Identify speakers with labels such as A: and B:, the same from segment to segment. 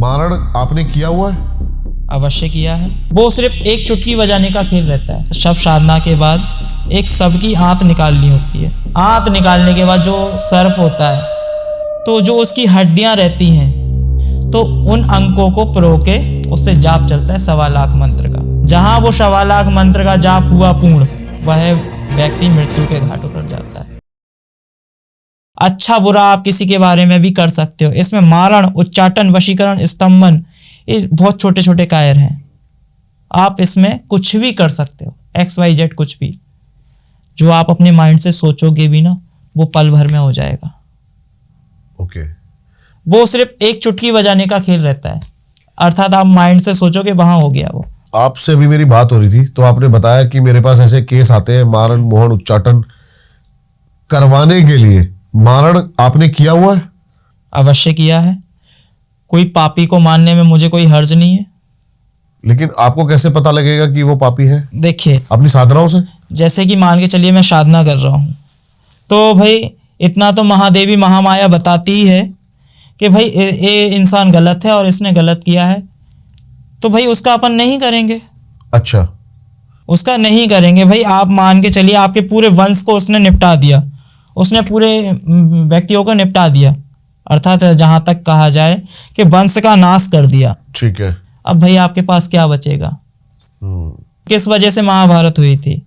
A: मारण आपने किया हुआ है?
B: अवश्य किया है। वो सिर्फ एक चुटकी बजाने का खेल रहता है। शव साधना के बाद एक शव की आंत निकालनी होती है। आंत निकालने के बाद जो सर्प होता है, तो जो उसकी हड्डियां रहती हैं, तो उन अंकों को पिरो के उससे जाप चलता है 1.25 लाख मंत्र का। जहां वो 1.25 लाख मंत्र का जाप हुआ पूर्ण, वह व्यक्ति मृत्यु के घाट उतर जाता है। अच्छा बुरा आप किसी के बारे में भी कर सकते हो। इसमें मारण, उच्चाटन, वशीकरण, स्तंभन, इस बहुत छोटे छोटे कायर हैं। आप इसमें कुछ भी कर सकते हो, XYZ कुछ भी। जो आप अपने माइंड से सोचोगे भी ना, वो पल भर में हो जाएगा।
A: ओके।
B: वो सिर्फ एक चुटकी बजाने का खेल रहता है, अर्थात आप माइंड से सोचोगे वहां हो गया वो।
A: आपसे अभी मेरी बात हो रही थी तो आपने बताया कि मेरे पास ऐसे केस आते हैं मारण, मोहन, उच्चाटन करवाने के लिए। मारण आपने किया हुआ है?
B: अवश्य किया है। कोई पापी को मानने में मुझे कोई हर्ज नहीं है।
A: लेकिन आपको कैसे पता लगेगा कि वो पापी है?
B: देखिए,
A: अपनी साधनाओं से।
B: जैसे कि मान के चलिए मैं साधना कर रहा हूँ, तो भाई इतना तो महादेवी महामाया बताती ही है कि भाई ये इंसान गलत है और इसने गलत किया है, तो भाई उसका अपन नहीं करेंगे।
A: अच्छा।
B: उसका नहीं करेंगे भाई। आप मान के चलिए आपके पूरे वंश को उसने निपटा दिया, उसने पूरे व्यक्तियों को निपटा दिया, अर्थात जहां तक कहा जाए कि वंश का नाश कर दिया।
A: ठीक है।
B: अब भाई आपके पास क्या बचेगा? किस वजह से महाभारत हुई थी?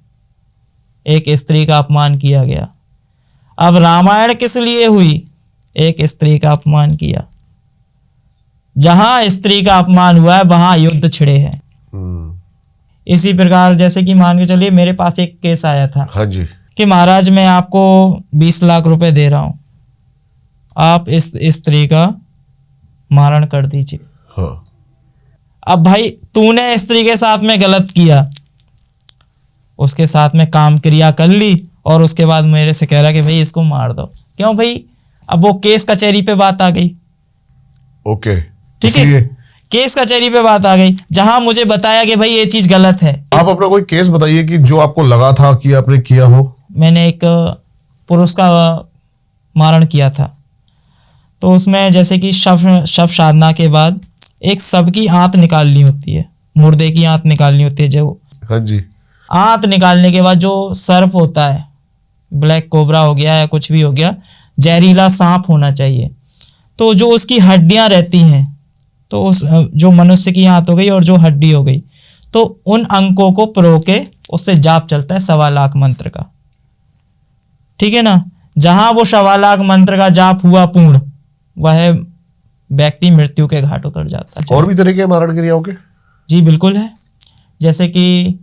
B: एक स्त्री का अपमान किया गया। अब रामायण किस लिए हुई? एक स्त्री का अपमान किया। जहां स्त्री का अपमान हुआ है वहां युद्ध छिड़े हैं। इसी प्रकार जैसे कि मान के चलिए मेरे पास एक केस आया था।
A: हाँ जी।
B: कि महाराज मैं आपको 20 लाख रुपए दे रहा हूं, आप इस स्त्री का मारण कर दीजिए।
A: हाँ।
B: अब भाई तूने स्त्री के साथ में गलत किया, उसके साथ में काम क्रिया कर ली और उसके बाद मेरे से कह रहा कि भाई इसको मार दो। क्यों भाई? अब वो केस कचहरी पे बात आ गई।
A: ओके।
B: ठीक है, केस कचहरी पे बात आ गई, जहां मुझे बताया कि भाई ये चीज गलत है।
A: आप अपना कोई केस बताइए कि जो आपको लगा था कि आपने किया हो।
B: मैंने एक पुरुष का मारण किया था, तो उसमें जैसे कि शव साधना के बाद एक शव की आंत निकालनी होती है, मुर्दे की आंत निकालनी होती है। जो
A: हाँ जी।
B: आंत निकालने के बाद जो सर्प होता है, ब्लैक कोबरा हो गया या कुछ भी हो गया, जहरीला सांप होना चाहिए, तो जो उसकी हड्डियां रहती हैं, तो उस जो मनुष्य की आंत हो गई और जो हड्डी हो गई, तो उन अंकों को पिरो के उससे जाप चलता है 1.25 लाख मंत्र का। ठीक है ना? जहां वो 1.25 लाख मंत्र का जाप हुआ पूर्ण, वह व्यक्ति मृत्यु के घाट उतर जाता है।
A: और भी तरीके मारण क्रियाओं के?
B: जी बिल्कुल है। जैसे कि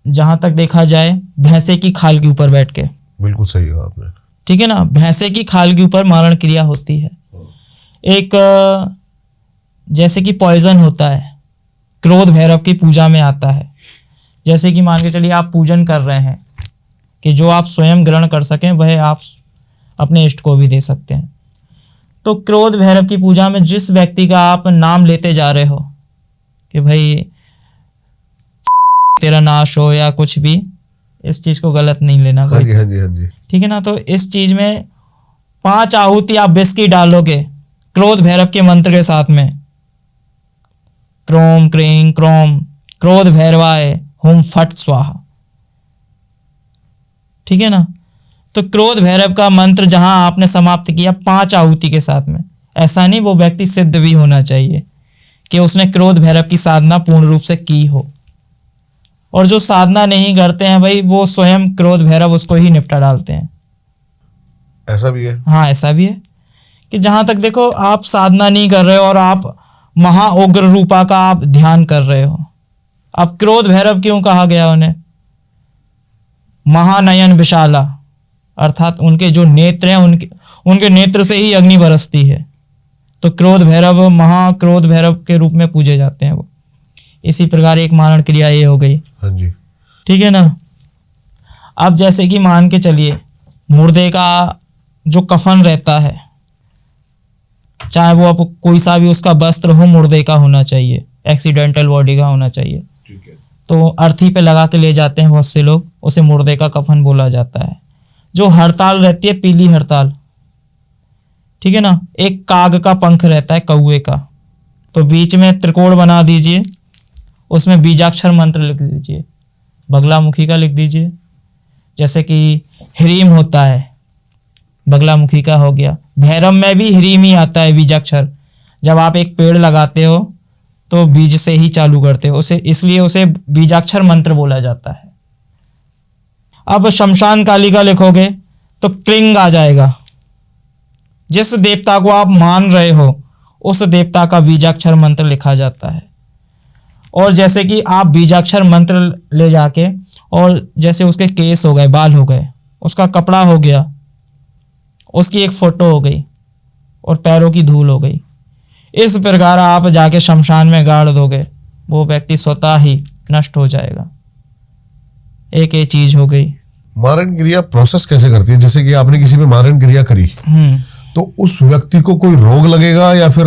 B: जहां तक देखा जाए, भैंसे की खाल के ऊपर बैठ के।
A: बिल्कुल सही कहा आपने।
B: ठीक है ना? भैंसे की खाल के ऊपर मारण क्रिया होती है। एक जैसे कि पॉइजन होता है, क्रोध भैरव की पूजा में आता है। जैसे कि मान के चलिए आप पूजन कर रहे हैं कि जो आप स्वयं ग्रहण कर सकें वह आप अपने इष्ट को भी दे सकते हैं। तो क्रोध भैरव की पूजा में जिस व्यक्ति का आप नाम लेते जा रहे हो कि भाई तेरा नाश हो या कुछ भी, इस चीज को गलत नहीं लेना
A: हाँ
B: भाई।
A: जी, हाँ जी, हाँ जी।
B: ठीक है ना? तो इस चीज में 5 आहुति आप विष की डालोगे क्रोध भैरव के मंत्र के साथ में। क्रोम क्रीं क्रोम क्रोध भैरवाय हुम फट स्वाहा। ठीक है ना? तो क्रोध भैरव का मंत्र जहां आपने समाप्त किया 5 आहुति के साथ में, ऐसा नहीं, वो व्यक्ति सिद्ध भी होना चाहिए कि उसने क्रोध भैरव की साधना पूर्ण रूप से की हो। और जो साधना नहीं करते हैं भाई, वो स्वयं क्रोध भैरव उसको ही निपटा डालते हैं।
A: ऐसा भी है?
B: हाँ, ऐसा भी है कि जहां तक देखो आप साधना नहीं कर रहे हो और आप महा उग्र रूपा का आप ध्यान कर रहे हो। अब क्रोध भैरव क्यों कहा गया उन्हें? महानयन विशाला, अर्थात उनके जो नेत्र हैं, उनके नेत्र से ही अग्नि बरसती है। तो क्रोध भैरव, महाक्रोध भैरव के रूप में पूजे जाते हैं वो। इसी प्रकार एक मारण क्रिया ये हो गई।
A: हाँ जी।
B: ठीक है ना? अब जैसे कि मान के चलिए मुर्दे का जो कफन रहता है, चाहे वो आप कोई सा भी उसका वस्त्र हो, मुर्दे का होना चाहिए, एक्सीडेंटल बॉडी का होना चाहिए।
A: ठीक है।
B: तो अर्थी पे लगा के ले जाते हैं बहुत से लोग, उसे मुर्दे का कफन बोला जाता है। जो हड़ताल रहती है, पीली हड़ताल, ठीक है ना, एक काग का पंख रहता है, कौवे का, तो बीच में त्रिकोण बना दीजिए, उसमें बीजाक्षर मंत्र लिख दीजिए, बगलामुखी का लिख दीजिए। जैसे कि ह्रीम होता है, बगलामुखी का हो गया। भैरव में भी ह्रीम ही आता है बीजाक्षर। जब आप एक पेड़ लगाते हो तो बीज से ही चालू करते हो उसे, इसलिए उसे बीजाक्षर मंत्र बोला जाता है। अब शमशान काली का लिखोगे तो क्लिंग आ जाएगा। जिस देवता को आप मान रहे हो उस देवता का बीजाक्षर मंत्र लिखा जाता है। और जैसे कि आप बीजाक्षर मंत्र ले जाके, और जैसे उसके केस हो गए, बाल हो गए, उसका कपड़ा हो गया, उसकी एक फोटो हो गई और पैरों की धूल हो गई, इस प्रकार आप जाके शमशान में गाड़ दोगे, वो व्यक्ति स्वतः ही नष्ट हो जाएगा। एक ये चीज हो गई।
A: मारण क्रिया प्रोसेस कैसे करती है? जैसे कि आपने किसी पे मारण क्रिया करी तो उस व्यक्ति को कोई रोग लगेगा या फिर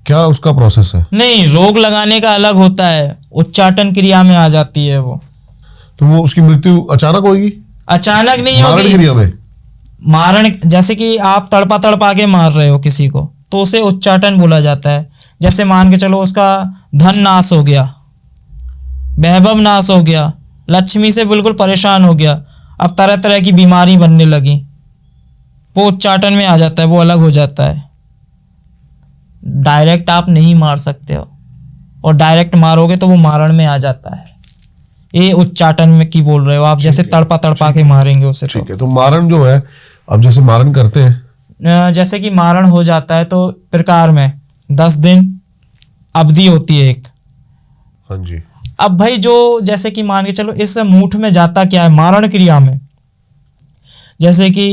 A: क्या उसका प्रोसेस है?
B: नहीं, रोग लगाने का अलग होता है, उच्चाटन क्रिया में आ जाती है वो।
A: तो वो उसकी मृत्यु अचानक होगी?
B: अचानक नहीं
A: मारण
B: होगी।
A: क्रिया में
B: मारण, जैसे कि आप तड़पा तड़पा के मार रहे हो किसी को तो उसे उच्चाटन बोला जाता है। जैसे मान के चलो उसका धन नाश हो गया, वैभव नाश हो गया, लक्ष्मी से बिल्कुल परेशान हो गया, अब तरह तरह की बीमारी बनने लगी, वो उच्चाटन में आ जाता है, वो अलग हो जाता है। डायरेक्ट आप नहीं मार सकते हो, और डायरेक्ट मारोगे तो वो मारण में आ जाता है। ये उच्चाटन में की बोल रहे हो आप, जैसे तड़पा तड़पा के मारेंगे उसे।
A: ठीक है। तो मारण जो है, अब जैसे मारण करते हैं,
B: जैसे कि मारण हो जाता है तो प्रकार में 10 दिन अवधि होती है एक।
A: हाँ जी।
B: अब भाई जो जैसे कि मान के चलो इस मूठ में जाता क्या है मारण क्रिया में, जैसे कि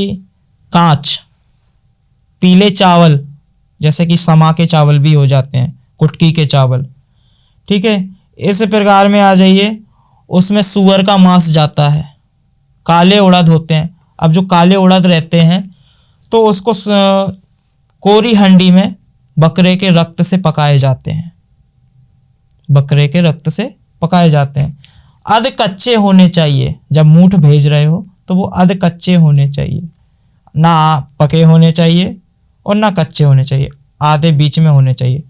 B: कांच, पीले चावल, जैसे कि समा के चावल भी हो जाते हैं, कुटकी के चावल, ठीक है, इस प्रकार में आ जाइए। उसमें सूअर का मांस जाता है, काले उड़द होते हैं। अब जो काले उड़द रहते हैं तो उसको कोरी हंडी में बकरे के रक्त से पकाए जाते हैं, बकरे के रक्त से पकाए जाते हैं। आधे कच्चे होने चाहिए, जब मूठ भेज रहे हो तो वो आधे कच्चे होने चाहिए, ना पके होने चाहिए और ना कच्चे होने चाहिए, आधे बीच में होने चाहिए।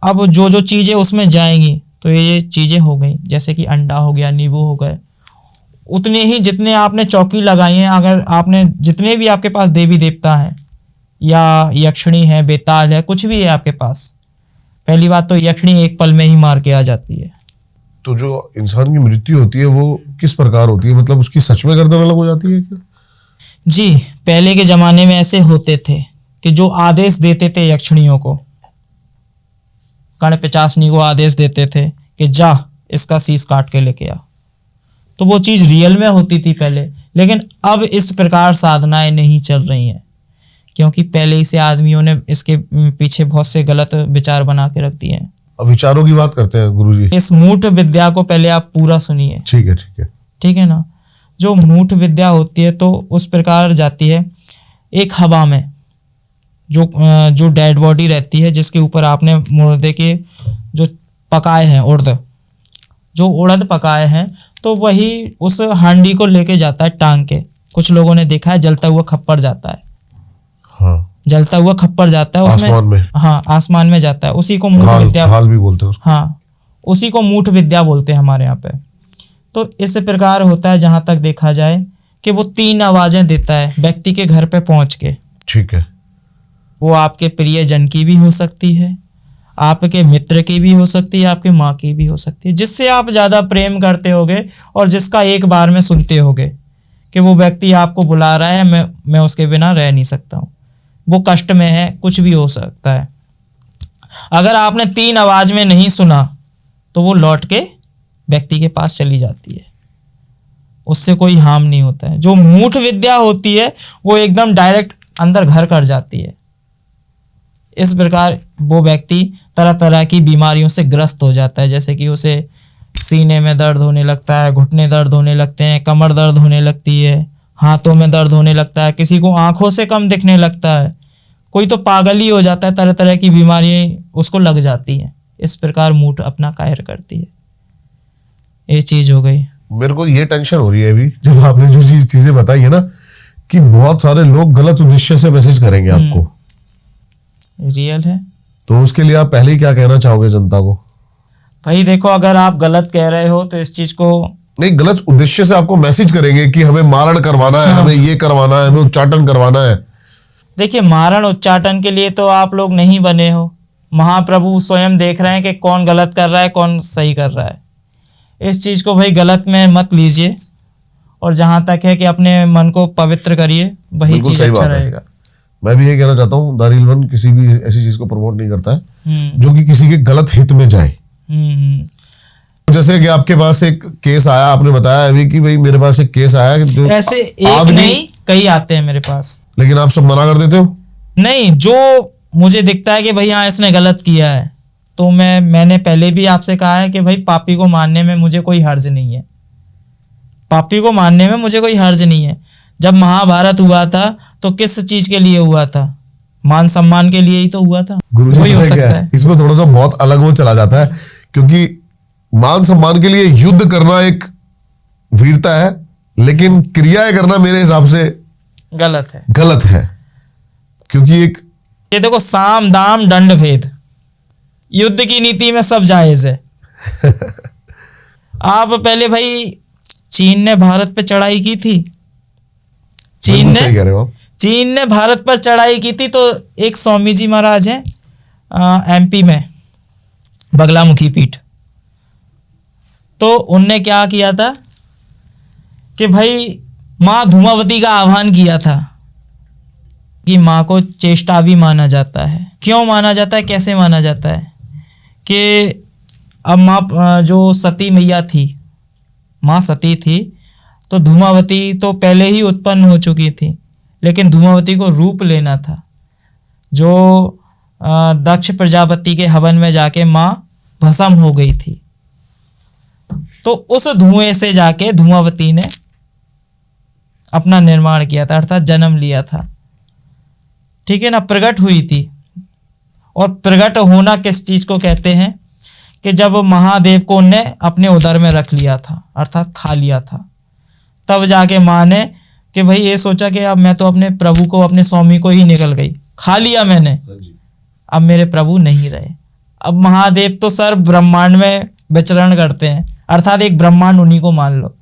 B: अब जो जो चीज़ें उसमें जाएंगी तो ये चीज़ें हो गई, जैसे कि अंडा हो गया, नींबू हो गए, उतने ही जितने आपने चौकी लगाई हैं। अगर आपने जितने भी आपके पास देवी देवता हैं या यक्षिणी है, बेताल है, कुछ भी है आपके पास, पहली बात तो यक्षिणी एक पल में ही मार के आ जाती है।
A: तो जो इंसान की मृत्यु होती है वो किस प्रकार होती है? मतलब उसकी सच में गर्दन अलग हो जाती है क्या?
B: जी, पहले के जमाने में ऐसे होते थे कि जो आदेश देते थे यक्षिणियों को, कर्ण पिचासनी को आदेश देते थे कि जा इसका शीश काट के लेके आ, तो वो चीज़ रियल में होती थी पहले। लेकिन अब इस प्रकार साधनाएं नहीं चल रही हैं, क्योंकि पहले ही से आदमियों ने इसके पीछे बहुत से गलत विचार बना के रख दिए हैं।
A: अब विचारों की बात करते हैं गुरुजी।
B: इस मूठ विद्या को पहले आप पूरा सुनिए।
A: ठीक है, ठीक है,
B: ठीक है ना। जो मूठ विद्या होती है तो उस प्रकार जाती है, एक हवा में जो डेड बॉडी रहती है, जिसके ऊपर आपने मुर्दे के जो पकाए हैं उड़द पकाए हैं, तो वही उस हांडी को लेके जाता है टांग के। कुछ लोगों ने देखा है जलता हुआ खप्पर जाता है।
A: हाँ,
B: जलता हुआ खप्पर जाता है उसमें,
A: आसमान में।
B: हाँ, आसमान में जाता है। उसी को मूठ विद्या,
A: हाल भी बोलते हैं उसको।
B: हाँ, उसी को मूठ विद्या बोलते हैं हमारे यहाँ पे। तो इस प्रकार होता है, जहां तक देखा जाए कि वो 3 आवाजें देता है व्यक्ति के घर पे पहुंच के।
A: ठीक है।
B: वो आपके प्रियजन की भी हो सकती है, आपके मित्र की भी हो सकती है, आपकी माँ की भी हो सकती है, जिससे आप ज़्यादा प्रेम करते होगे और जिसका एक बार में सुनते होगे कि वो व्यक्ति आपको बुला रहा है, मैं उसके बिना रह नहीं सकता हूँ, वो कष्ट में है, कुछ भी हो सकता है। अगर आपने 3 आवाज में नहीं सुना तो वो लौट के व्यक्ति के पास चली जाती है, उससे कोई हार्म नहीं होता है। जो मूठ विद्या होती है वो एकदम डायरेक्ट अंदर घर कर जाती है। इस प्रकार वो व्यक्ति तरह तरह की बीमारियों से ग्रस्त हो जाता है, जैसे कि उसे सीने में दर्द होने लगता है, घुटने दर्द होने लगते हैं, कमर दर्द होने लगती है, हाथों में दर्द होने लगता है, किसी को आंखों से कम दिखने लगता है, कोई तो पागल ही हो जाता है, तरह तरह की बीमारियां उसको लग जाती हैं। इस प्रकार मूठ अपना कार्य करती है। ये चीज हो गई।
A: मेरे को ये टेंशन हो रही है अभी जब आपने जो चीजें बताई है ना, कि बहुत सारे लोग गलत उद्देश्य से मैसेज करेंगे आपको।
B: रियल है।
A: तो उसके लिए आप पहले ही क्या कहना चाहोगे जनता को?
B: भाई देखो, अगर आप गलत कह रहे हो तो इस चीज को
A: नहीं, गलत उद्देश्य से आपको मैसेज करेंगे कि हमें मारण करवाना है, हमें ये करवाना है, हमें उच्चाटन करवाना है।
B: देखिए, मारण उच्चाटन के लिए तो आप लोग नहीं बने हो। महाप्रभु स्वयं देख रहे हैं कि कौन गलत कर रहा है, कौन सही कर रहा है। इस चीज को भाई गलत में मत लीजिए, और जहां तक है कि अपने मन को पवित्र करिए, वही
A: बिल्कुल
B: चीज
A: सही
B: अच्छा
A: बात है।
B: रहेगा।
A: मैं भी ये कहना चाहता हूँ, दारिल वन किसी भी ऐसी चीज को प्रमोट नहीं करता है जो कि किसी के गलत हित में जाए। जैसे कि आपके पास एक केस आया, आपने बताया अभी कि भाई मेरे पास एक केस आया कि जो
B: ऐसे एक नहीं कई आते हैं मेरे पास।
A: लेकिन आप सब मना कर देते हो।
B: नहीं, जो मुझे दिखता है कि भाई हाँ इसने गलत किया है, तो मैंने पहले भी आपसे कहा है कि भाई पापी को मानने में मुझे कोई हर्ज नहीं है। पापी को मानने में मुझे कोई हर्ज नहीं है। जब महाभारत हुआ था तो किस चीज के लिए हुआ था? मान सम्मान के लिए ही तो हुआ था।
A: गुरुजी
B: वही हो
A: पता है
B: सकता
A: क्या
B: है।
A: इसमें थोड़ा सा बहुत अलग वो चला जाता है, क्योंकि मान सम्मान के लिए युद्ध करना एक वीरता है, लेकिन क्रियाएं करना मेरे हिसाब से
B: गलत है।
A: गलत है। क्योंकि एक
B: ये देखो, साम दाम दंड भेद, युद्ध की नीति में सब जायज है। आप पहले भाई, चीन ने भारत पे चढ़ाई की थी।
A: बिल्कुल सही कह रहे हो आप।
B: चीन ने भारत पर चढ़ाई की थी, तो एक स्वामी जी महाराज हैं एमपी में, बगलामुखी पीठ, तो उनने क्या किया था कि भाई माँ धूमावती का आह्वान किया था कि माँ को चेष्टा भी माना जाता है। क्यों माना जाता है, कैसे माना जाता है कि अब माँ जो सती मैया थी, माँ सती थी, तो धूमावती तो पहले ही उत्पन्न हो चुकी थी, लेकिन धूमावती को रूप लेना था। जो दक्ष प्रजापति के हवन में जाके माँ भस्म हो गई थी, तो उस धुएं से जाके धूमावती ने अपना निर्माण किया था, अर्थात जन्म लिया था। ठीक है ना, प्रकट हुई थी। और प्रकट होना किस चीज को कहते हैं कि जब महादेव को उनने अपने उदर में रख लिया था, अर्थात खा लिया था, तब जाके माँ ने कि भाई ये सोचा कि अब मैं तो अपने प्रभु को, अपने स्वामी को ही निकल गई, खा लिया मैंने, अब मेरे प्रभु नहीं रहे। अब महादेव तो सर ब्रह्मांड में विचरण करते हैं, अर्थात एक ब्रह्मांड उन्हीं को मान लो।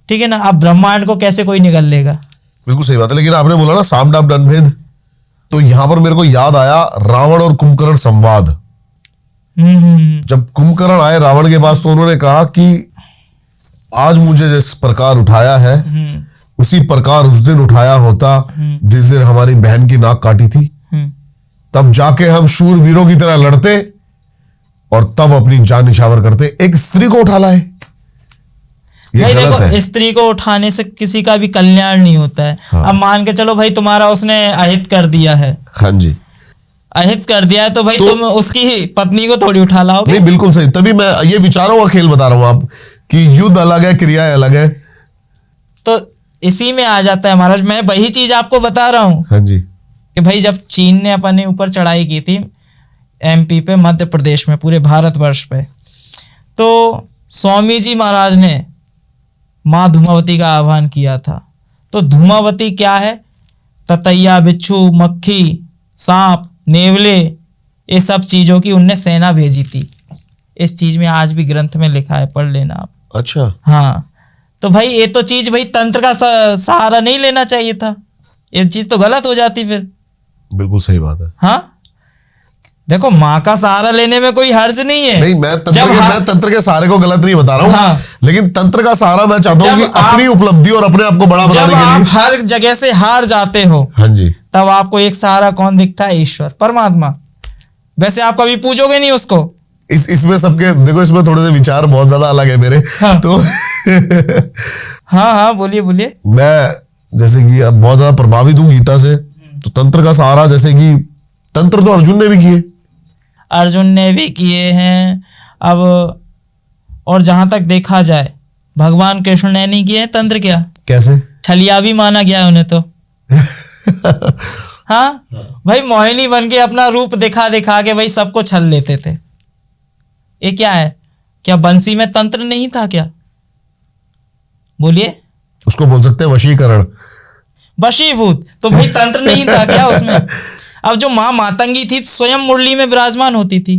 B: ठीक है ना, अब ब्रह्मांड को कैसे कोई निगल लेगा?
A: बिल्कुल सही बात है। लेकिन आपने बोला ना साम दाम दंड भेद, तो यहां पर मेरे को याद आया रावण और कुंभकर्ण संवाद। जब कुंभकर्ण आए रावण के पास, तो उन्होंने कहा कि आज मुझे जिस प्रकार उठाया है उसी प्रकार उस दिन उठाया होता जिस दिन हमारी बहन की नाक काटी थी, तब जाके हम शूरवीरों की तरह लड़ते और तब अपनी जान निछावर करते। एक स्त्री को उठा लाए, ये
B: भाई
A: गलत
B: देखो,
A: है।
B: स्त्री को उठाने से किसी का भी कल्याण नहीं होता है।
A: हाँ।
B: अब मान के चलो भाई, तुम्हारा उसने अहित कर दिया है,
A: हाँ जी,
B: अहित कर दिया है, तो भाई तुम उसकी पत्नी को थोड़ी उठा लाओगे।
A: नहीं बिल्कुल सही। तभी मैं ये विचारों का खेल बता रहा हूं आप कि युद्ध अलग है, क्रियाएं अलग है।
B: तो इसी में आ जाता है महाराज, मैं वही चीज आपको बता रहा हूँ
A: हाँ जी,
B: कि भाई जब चीन ने अपने ऊपर चढ़ाई की थी एमपी पे, मध्य प्रदेश में, पूरे भारतवर्ष पे, तो स्वामी जी महाराज ने माँ धूमावती का आह्वान किया था। तो धूमावती क्या है? ततैया, बिच्छू, मक्खी, सांप, नेवले, ये सब चीजों की उनने सेना भेजी थी। इस चीज में आज भी ग्रंथ में लिखा है, पढ़ लेना आप।
A: अच्छा,
B: हाँ, तो भाई ये तो चीज भाई तंत्र का सहारा नहीं लेना चाहिए था, ये चीज तो गलत हो जाती फिर।
A: बिल्कुल सही बात है।
B: हाँ, देखो माँ का सहारा लेने में कोई हर्ज नहीं है।
A: नहीं, मैं तंत्र के सहारे को गलत नहीं बता रहा हूँ।
B: हाँ।
A: लेकिन तंत्र का सहारा मैं चाहता हूँ कि
B: जब आप-
A: अपनी उपलब्धि और अपने आप को बड़ा बनाने
B: जब
A: के
B: आप
A: लिए।
B: हर जगह से हार जाते हो,
A: हाँ जी,
B: तब आपको एक सहारा कौन दिखता है? ईश्वर, परमात्मा। वैसे आप कभी पूछोगे नहीं उसको।
A: इसमें सबके देखो, इसमें थोड़े से विचार बहुत ज्यादा अलग है मेरे।
B: हाँ।
A: तो
B: हाँ हाँ, बोलिए बोलिए।
A: मैं जैसे कि अब बहुत ज्यादा प्रभावित हूँ गीता से, तो तंत्र का सहारा, जैसे कि तंत्र तो अर्जुन ने भी किए,
B: अर्जुन ने भी किए हैं। अब और जहां तक देखा जाए, भगवान कृष्ण ने नहीं किए हैं तंत्र। क्या
A: कैसे?
B: छलिया भी माना गया उन्हें तो। हाँ भाई, मोहिनी बन के अपना रूप दिखा दिखा के भाई सबको छल लेते थे। ये क्या है? क्या बंसी में तंत्र नहीं था क्या? बोलिए।
A: उसको बोल सकते हैं वशीकरण।
B: वशीभूत, तो भाई तंत्र नहीं था क्या उसमें? अब जो माँ मातंगी थी स्वयं मुरली में विराजमान होती थी,